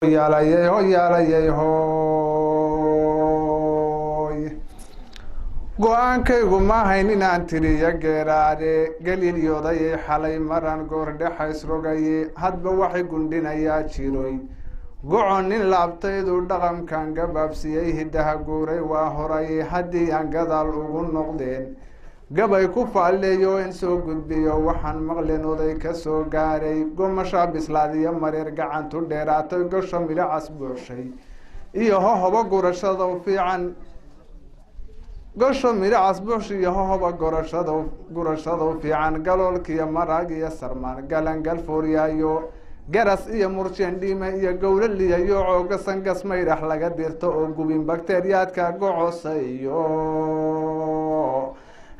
yaalayay hooy go-aankaygu ma ahayn inaan tiriyo geeraade galiilyodayay xalay maran goordhexays rogaye hadba waxay gundhinayaa jiroy gocon nin laabtaydu dhaqankan gabaabsiyey hiddaha guuray waa horay haddii aan gadaal ugu noqdeen gabay ku faalleeyo in soo gudbiyo waxaan maqlen oday ka soo gaaray gomashaa bislaadiyo mareer gacantu dheeraatay gasho midhacas buuxshay iyo hohoba gurashada fiican gasho midhacas buuxsh iyo hohoba gurashada fiican galoolkiyo maraag iyo sarmaan galangal fooryaayo garas iyo murjeen dhiime iyo gowlaliya yoocoo gasan gas maydhax laga dirto oo gubin bakteriyaadka gocosa iyo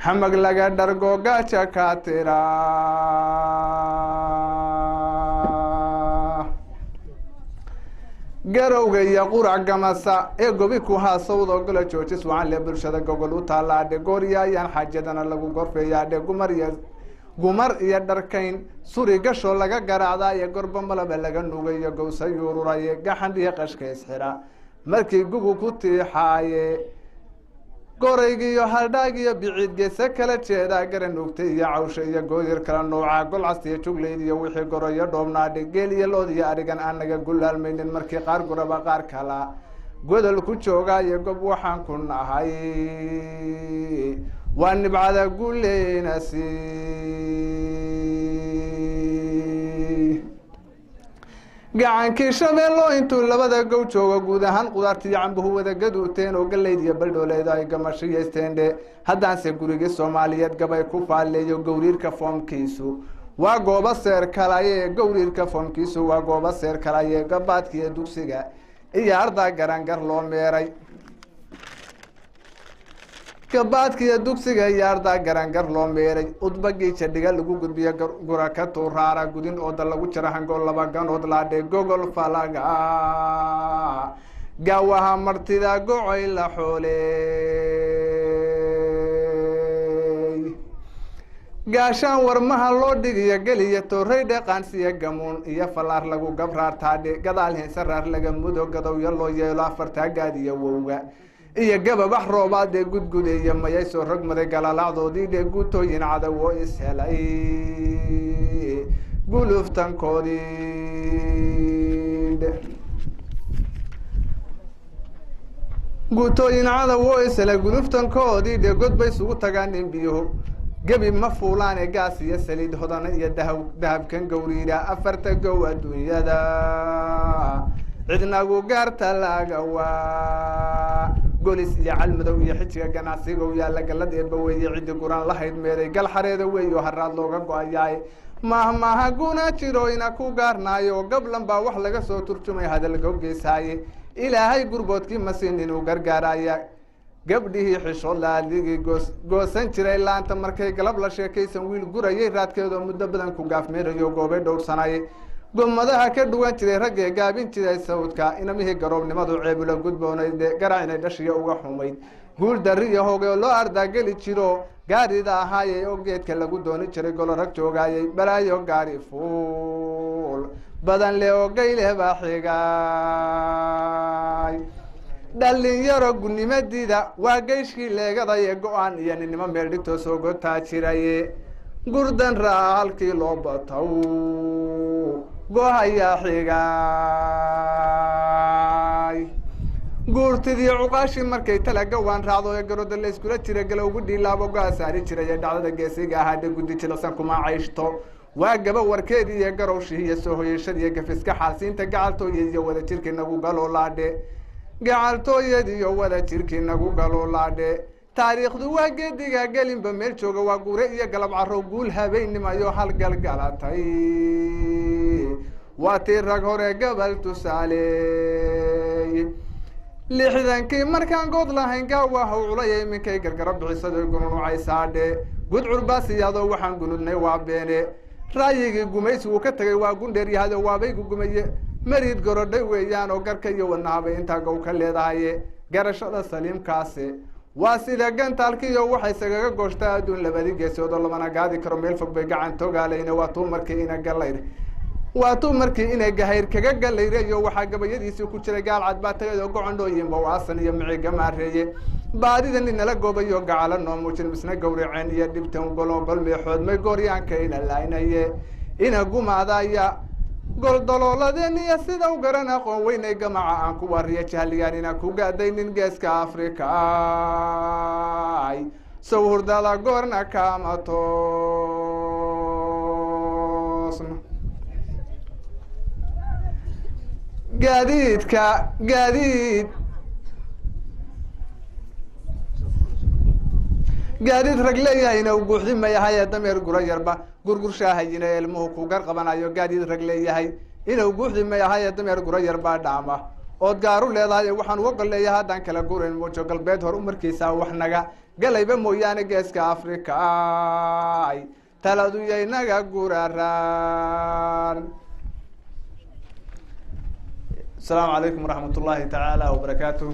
xamag laga dhargo gaaja ka tira garowga iyo qurac gamasa ee gobi ku haasawdo gola joojis wacan le bulshada gogol u taalaadhe gooryaayaan xaajadana lagu gorfeeyaadhe gumar iyo dharkayn suri gasho laga garaacdaa iyo gorba malaba laga nugayo gowsa yuururaye gaxandhiyo qashka isxira markii gugu ku tiixaaye goraygiiyo haldhaagiyo biciid geese kala jeedaa gara nuugtay iyo cawsha iyo gooyar kala noocaa golcastiyo juglayd iyo wixii goroyo dhoobnaadhe geel iyo lood iyo arigan aan naga gulaalmaynin markii qaar guraba qaar kala godol ku joogaayo gob waxaan ku nahay waa nibcada guleynasi gacankii shabeello intuu labada gow joogo guud ahaan qudaartiiyo cambuhu wada gaduuteen oo galeyd iyo baldhooleeda ay gamashiyasteendhe haddaanse gurigii soomaaliyeed gabay ku faalleeyo gowriirka foomkiisu waa goobo seer kalaye gowriirka foomkiisu waa goobo seer kalaye gabaadkiiyo dugsiga iyo ardaa garangar loo meeray gabaadkiiyo dugsiga iyo ardaa garangar loo meeray udbagii jadhiga lagu gudbiyo gura ka tuuraara gudin ooda lagu jira hangool laba ganood laadhe gogol falaga gaawaha martida gocoy la xooley gaashaan warmaha loo dhigiyo geliyo tooray dheqaansiyo gamuun iyo fallaar lagu gabraartaadhe gadaal hinsaraar laga mudo gadowyo loo yeelo afartaagaadiyo wowga iyo gababax roobaadee gudgudeeyo mayay soo rogmaday galalaacdoodii dhee guutooyin cadawo ishelay guluftankoodii guutooyin cadawo ishelay guluftankoodii dhee god bay isugu tagaan in biyuhu gebi ma fuulaan ee gaas iyo saliid hodana iyo dahabkan gowriida afarta gow adduunyada cidnagu gaarta laga waa golis iyo calmadow iyo xijiga ganacsigow yaalla galad eeba weeye ciddi guraan lahayd meeday gal xareeda weeyo haraad looga go-ayaay mahmaha guna jiroyna ku gaarnaayo gablan baa wax laga soo turjumay hadal gowgeysaaye ilaahay gurboodkii masiin inuu gargaaraya gabdhihii xishood laadigii goosan jiray laanta markay galab la sheekaysan wiil gurayay raadkeedoo muddo badan ku gaafmeerayo goobay dhowrsanaaye gomadaha ka dhuwan jiray raggee gaabin jiray sawdka inamihii garoobnimadu ceebula gudboonayde garac inay dhashiya uga xumayd guul darri iyo hoge loo ardaageli jiro gaarida ahaayey oo geedka lagu dooni jiray golo rag joogaayey balaayo gaari fuul badan le oo gayle baa xigay dhalinyaro gunimadida waa geyshkii leegada ee go-aan iyo ninnimo meel dhigtoo soo gotaa jiraye gurdan raa halkii loo bataw gohayaa xigay guurtidii cuqaashii markay talaga waan raacdo ee garoda la iskula jira galowgu dhiilaabo go-a saari jiray ee dhacdada geesiga ahaadhe guddi jilasan kuma cayshto waa gaba warkeedii iyo garowshii iyo soo hoyashadiiyo gafiska xaalsiinta gacaltooyad iyo wada jirkii nagu galoolaadhe gacaltooyad iyo wada jirkii nagu galoolaadhe taariikhdu waa geediga gelinba meel jooga waa guure iyo galab caro guul habeennimayo halgalgalatay waa tii rag hore gabal tusaaleey lixdankii markaan good lahayn gaawaha culaya iminkay gargaro bixisado gununucaysaadhe gudcur baasiyaadoo waxaan gunudnay waa beene raayigii gumaysigu ka tagay waa gundheeryahado waabaygu gumaye mariid gorodhay weeyaan oo garka iyo wadnahabay intaa gow ka leedahaye garashada saliimkaasi waa sida gantaalkiiyo waxay sagaga gooshtaa adduun labadi geesoodoo lamana gaadi karo meel fog bay gacan togaalayna waa tuu markii ina galayr waatuu markii inay gahayr kaga galayreeyo waxaa gabayadiisii ku jiray gaal cad baa tagayoo gocondhooyinba waasan iyo miciga maareeye baadidan inala goobayo gacalo noo muujin misna gawraceen iyo dhibtan gologol meexoodmay gooryaanka ina laaynaye ina gumaadaya goldolooladeen iyo sida u garan aqoon weynay gamaca aan ku wariya jahliyaan inaan ku gaadaynin geeska afrika ay sow hurdada goorna kama toosno gaadiid rag leeyahayna u guuxdi mayahay dameer gura yarba gurgurshaahayina ilmuhu ku gar qabanayo gaadiid rag leeyahay inuu guuxdi mayahay dameer gura yarba dhaama ood gaaru leedahay waxaan uga golleeyahay haddaan kala gurin muujo galbeed hor umarkiisa wax naga galayba mooyaane geeska afrika ay taladu yaynaga guraraan. السلام عليكم ورحمة الله تعالى وبركاته.